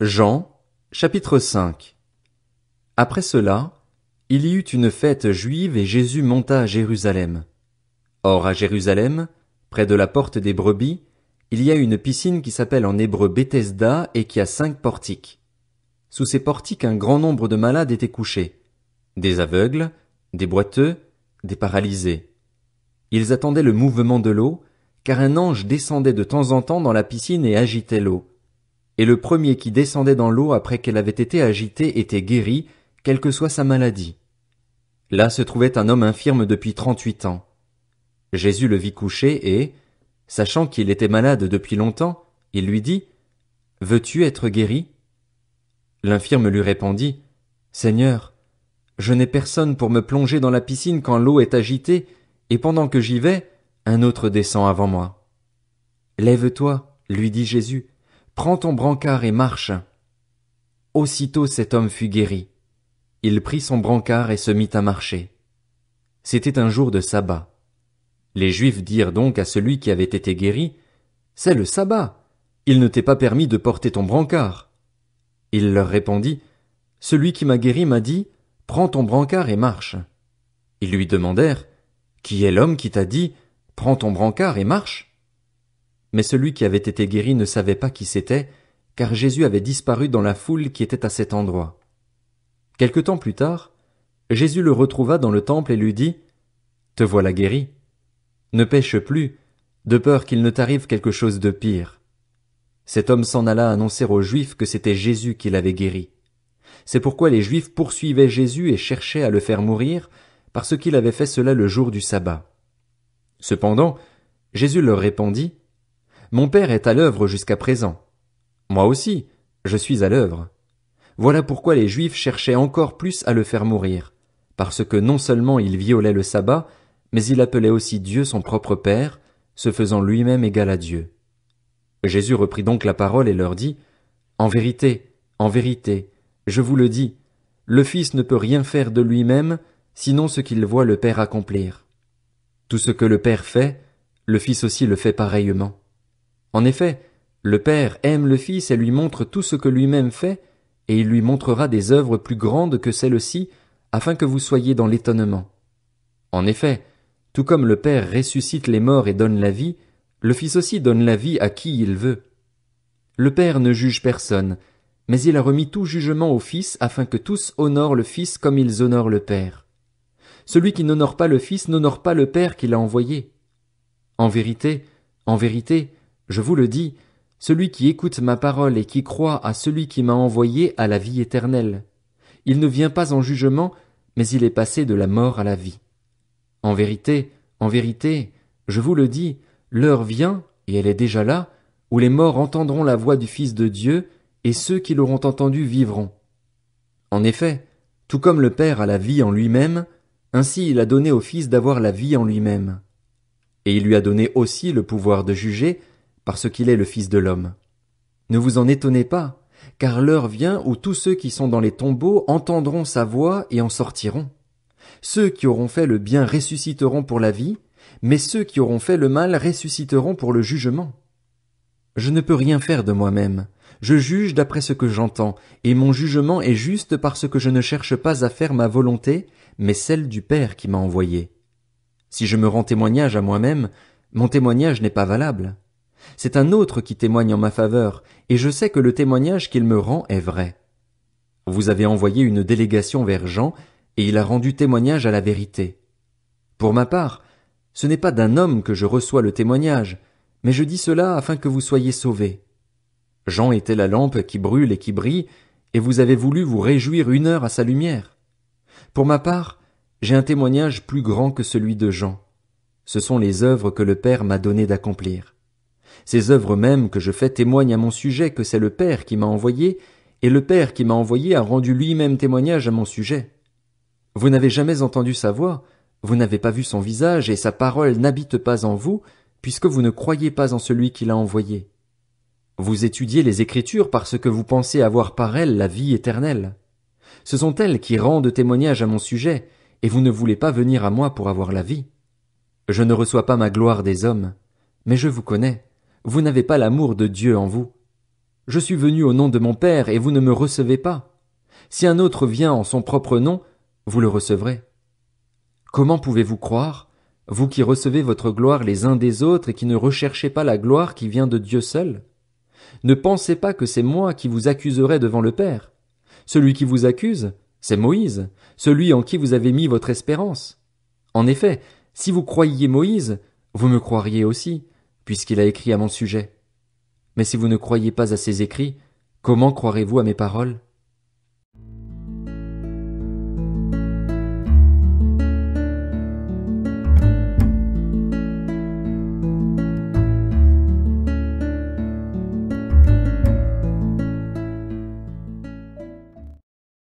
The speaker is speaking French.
Jean, chapitre 5. Après cela, il y eut une fête juive et Jésus monta à Jérusalem. Or à Jérusalem, près de la porte des brebis, il y a une piscine qui s'appelle en hébreu Bethesda et qui a 5 portiques. Sous ces portiques un grand nombre de malades étaient couchés, des aveugles, des boiteux, des paralysés. Ils attendaient le mouvement de l'eau, car un ange descendait de temps en temps dans la piscine et agitait l'eau. Et le premier qui descendait dans l'eau après qu'elle avait été agitée était guéri, quelle que soit sa maladie. Là se trouvait un homme infirme depuis 38 ans. Jésus le vit couché et, sachant qu'il était malade depuis longtemps, il lui dit, « Veux-tu être guéri ?» L'infirme lui répondit, « Seigneur, je n'ai personne pour me plonger dans la piscine quand l'eau est agitée, et pendant que j'y vais, un autre descend avant moi. »« Lève-toi, lui dit Jésus, prends ton brancard et marche. » Aussitôt cet homme fut guéri. Il prit son brancard et se mit à marcher. C'était un jour de sabbat. Les Juifs dirent donc à celui qui avait été guéri, « C'est le sabbat, il ne t'est pas permis de porter ton brancard. » Il leur répondit, « Celui qui m'a guéri m'a dit, prends ton brancard et marche. » Ils lui demandèrent, « Qui est l'homme qui t'a dit, prends ton brancard et marche ?» Mais celui qui avait été guéri ne savait pas qui c'était, car Jésus avait disparu dans la foule qui était à cet endroit. Quelque temps plus tard, Jésus le retrouva dans le temple et lui dit, « Te voilà guéri. Ne pêche plus, de peur qu'il ne t'arrive quelque chose de pire. » Cet homme s'en alla annoncer aux Juifs que c'était Jésus qui l'avait guéri. C'est pourquoi les Juifs poursuivaient Jésus et cherchaient à le faire mourir, parce qu'il avait fait cela le jour du sabbat. Cependant, Jésus leur répondit, « Mon Père est à l'œuvre jusqu'à présent. Moi aussi, je suis à l'œuvre. Voilà pourquoi les Juifs cherchaient encore plus à le faire mourir, parce que non seulement il violait le sabbat, mais il appelait aussi Dieu son propre Père, se faisant lui-même égal à Dieu. » Jésus reprit donc la parole et leur dit, « En vérité, je vous le dis, le Fils ne peut rien faire de lui-même, sinon ce qu'il voit le Père accomplir. Tout ce que le Père fait, le Fils aussi le fait pareillement. En effet, le Père aime le Fils et lui montre tout ce que lui-même fait, et il lui montrera des œuvres plus grandes que celles-ci, afin que vous soyez dans l'étonnement. En effet, tout comme le Père ressuscite les morts et donne la vie, le Fils aussi donne la vie à qui il veut. Le Père ne juge personne, mais il a remis tout jugement au Fils afin que tous honorent le Fils comme ils honorent le Père. Celui qui n'honore pas le Fils n'honore pas le Père qui l'a envoyé. En vérité, je vous le dis, celui qui écoute ma parole et qui croit à celui qui m'a envoyé a la vie éternelle. Il ne vient pas en jugement, mais il est passé de la mort à la vie. En vérité, je vous le dis, l'heure vient, et elle est déjà là, où les morts entendront la voix du Fils de Dieu, et ceux qui l'auront entendu vivront. En effet, tout comme le Père a la vie en lui-même, ainsi il a donné au Fils d'avoir la vie en lui-même. Et il lui a donné aussi le pouvoir de juger, parce qu'il est le Fils de l'homme. Ne vous en étonnez pas, car l'heure vient où tous ceux qui sont dans les tombeaux entendront sa voix et en sortiront. Ceux qui auront fait le bien ressusciteront pour la vie, mais ceux qui auront fait le mal ressusciteront pour le jugement. Je ne peux rien faire de moi-même. Je juge d'après ce que j'entends, et mon jugement est juste parce que je ne cherche pas à faire ma volonté, mais celle du Père qui m'a envoyé. Si je me rends témoignage à moi-même, mon témoignage n'est pas valable. C'est un autre qui témoigne en ma faveur, et je sais que le témoignage qu'il me rend est vrai. Vous avez envoyé une délégation vers Jean, et il a rendu témoignage à la vérité. Pour ma part, ce n'est pas d'un homme que je reçois le témoignage, mais je dis cela afin que vous soyez sauvés. Jean était la lampe qui brûle et qui brille, et vous avez voulu vous réjouir 1 heure à sa lumière. Pour ma part, j'ai un témoignage plus grand que celui de Jean. Ce sont les œuvres que le Père m'a donné d'accomplir. Ces œuvres mêmes que je fais témoignent à mon sujet que c'est le Père qui m'a envoyé, et le Père qui m'a envoyé a rendu lui-même témoignage à mon sujet. Vous n'avez jamais entendu sa voix, vous n'avez pas vu son visage, et sa parole n'habite pas en vous, puisque vous ne croyez pas en celui qui l'a envoyé. Vous étudiez les Écritures parce que vous pensez avoir par elles la vie éternelle. Ce sont elles qui rendent témoignage à mon sujet, et vous ne voulez pas venir à moi pour avoir la vie. Je ne reçois pas ma gloire des hommes, mais je vous connais, vous n'avez pas l'amour de Dieu en vous. Je suis venu au nom de mon Père, et vous ne me recevez pas. Si un autre vient en son propre nom, vous le recevrez. Comment pouvez-vous croire, vous qui recevez votre gloire les uns des autres et qui ne recherchez pas la gloire qui vient de Dieu seul? Ne pensez pas que c'est moi qui vous accuserai devant le Père. Celui qui vous accuse, c'est Moïse, celui en qui vous avez mis votre espérance. En effet, si vous croyiez Moïse, vous me croiriez aussi, puisqu'il a écrit à mon sujet. Mais si vous ne croyez pas à ses écrits, comment croirez-vous à mes paroles?